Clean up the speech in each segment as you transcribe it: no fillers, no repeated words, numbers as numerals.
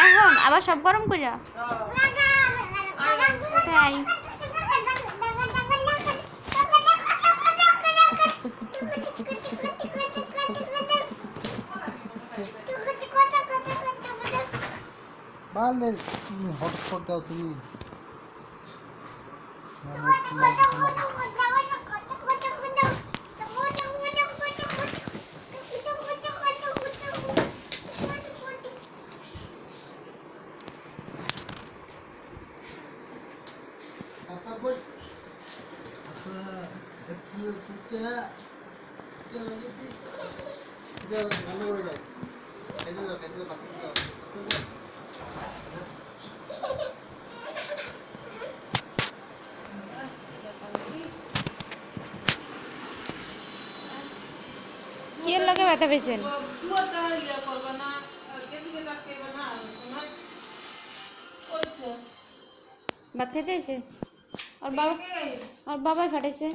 এখন আবার সব গরম কইরা তাই বালের হটস্পট দাও তুমি কি এর লগে ব্যথা পেয়েছেন ভাত খাইতে এসে ওর বাবাই ফাটাইছে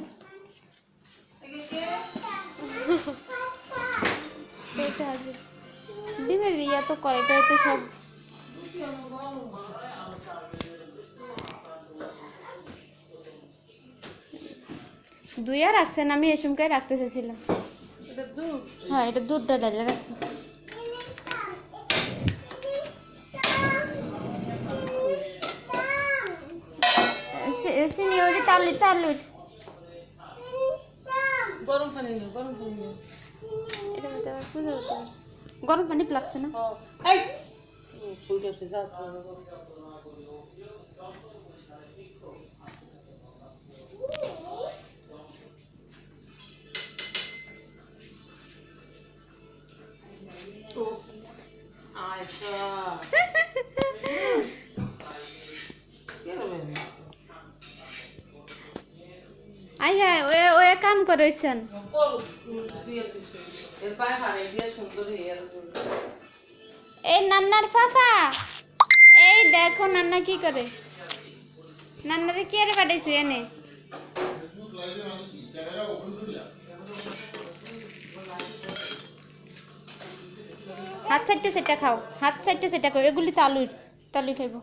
ডিমের ইয়া তো করে এটা তো সব দুইয়া রাখছেন আমি এসমকাই রাখতে চাইছিলাম হ্যাঁ এটা দুধটা ডালে রাখছি সিনিয়রি তালুই তালুই গরম পানি নিও গরম পানি নিও এটা মধ্যে আবার পূজা করতে পারছি গরম পানি লাগছে না এই ছুটে এসে যা আয়শা আই হ্যাঁ ও কাম করেছেন এই নান্নার পাপা এই দেখো নান্না কি করে নান্নারে কি আরে পাঠাইছো এনে হাত চারটে সেটা খাও হাত চারটে সেটা খাও এগুলি তালুই তালুই খাইব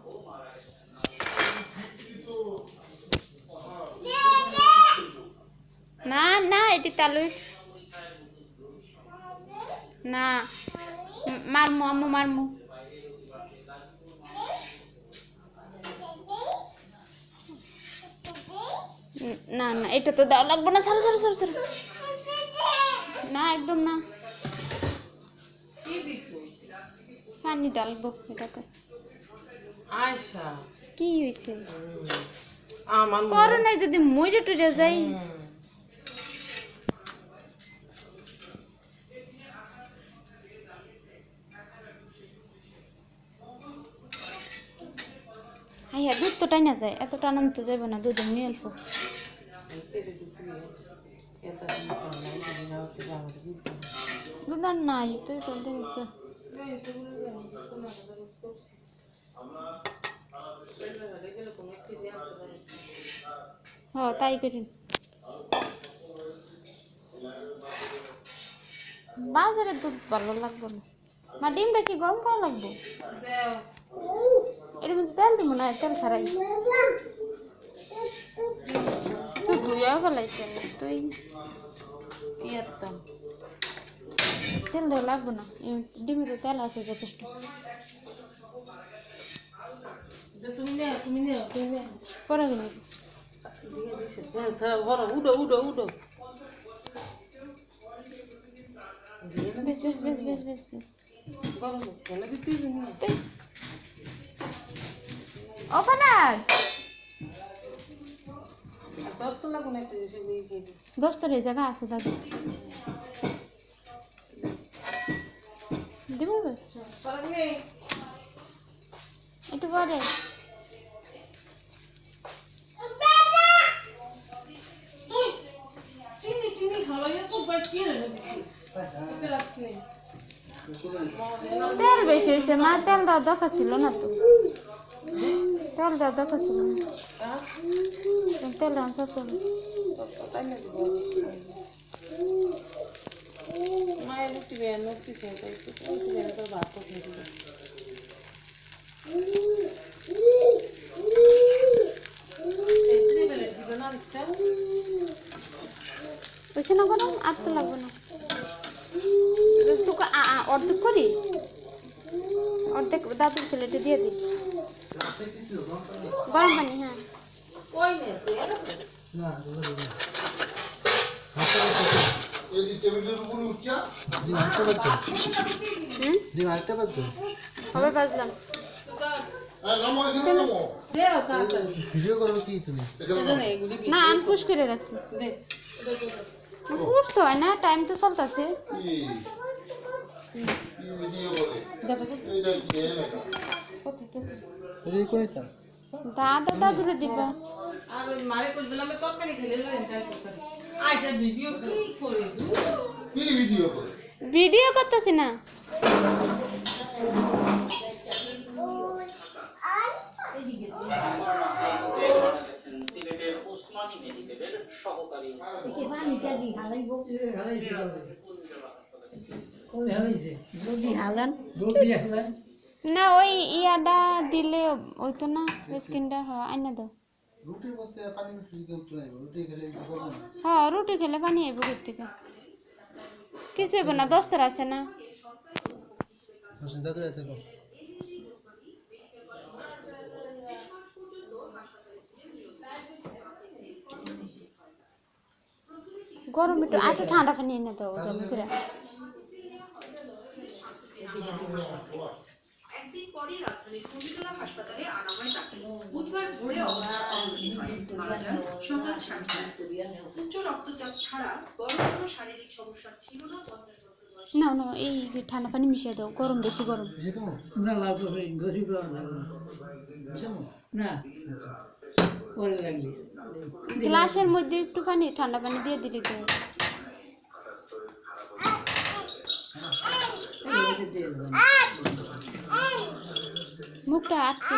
না না এটি তালুই না মারমু আম্মু মারমু না না এটা তো দাও লাগবে না সরো সরো সরো সরো না একদম না পানি ডালবো এটাতে আয়শা কি হইছে আমার করোনায় যদি মরে টুরে যাই হ্যাঁ দুধ তো টাইনা যায় এত টানান তো যাইব না দুধ নিয়ে অল্প দুধ আর নাই তুই তো দেখতে হ্যাঁ তাই করিন বাজারে দুধ ভালো লাগবে না মা ডিমটা কি গরম করা লাগবে এর মধ্যে তেল দিব না তেল ছাড়াই তুই ধুয়া ফেলাইছেন তুই তেল দেওয়া লাগবে না ডিমে তো তেল আছে যথেষ্ট পরে গেলে উডো উডো উডো বেশ বেশ বেশ বেশ বেশ বেশ ওপানার দোস্তর এই জায়গা আছে দাদু দিব একটু পরে তেল বেশি হয়েছে মা তেল দেওয়ার দরকার ছিল না তো তেল দেওয়ার দরকার ছিল না তেল দেওয়া সব চলে বেয়ানো পিছিয়ে তাই তো বেয়ানো তোর ভাত করতে দিল ওইসে না গরম আর তো লাগবে না তোকে অর্ধেক করি অর্ধেক দাদুর প্লেটে দিয়ে দিই গরম পানি হ্যাঁ না হবে বাজলাম ভিডিও করো কি তুমি না আমি ফুস করে রাখছি ফুস তো হয় না টাইম তো চলতেছে দাদা দাদুরে দিবা আর মারে কই দিলাম তরকারি খেলে লই এন্টাই তরকারি আইসা ভিডিও কি করে কি ভিডিও করে ভিডিও করতেছি না না ওই ইয়াটা দিলে ওই তো না স্কিনটা হয় আইনা দাও রুটি করতে পানি মিশিয়ে দিতে উঠতে নাই রুটি খেলে কিছু করব না হ্যাঁ রুটি খেলে পানি আইব কই থেকে কিছু হইব না দস্তর আছে না চিন্তা করে থাকো গরম একটু আটা ঠান্ডা পানি এনে দাও জমি করে একদিন পরই রাজধানীর কুমিল্লা হাসপাতালে আনা হয় তাকে। বুধবার ভোরে অবস্থা অবনতি হয়। মারা যান সকাল 7টায়। উচ্চ রক্তচাপ ছাড়া বড় কোনো শারীরিক সমস্যা ছিল না 50 বছর বয়সী। না না এই ঠান্ডা পানি মিশিয়ে দাও গরম বেশি গরম না লাগবে বেশি গরম লাগবে না পরে লাগলে গ্লাসের মধ্যে একটু পানি ঠান্ডা পানি দিয়ে দিলি তো মুখটা আটকে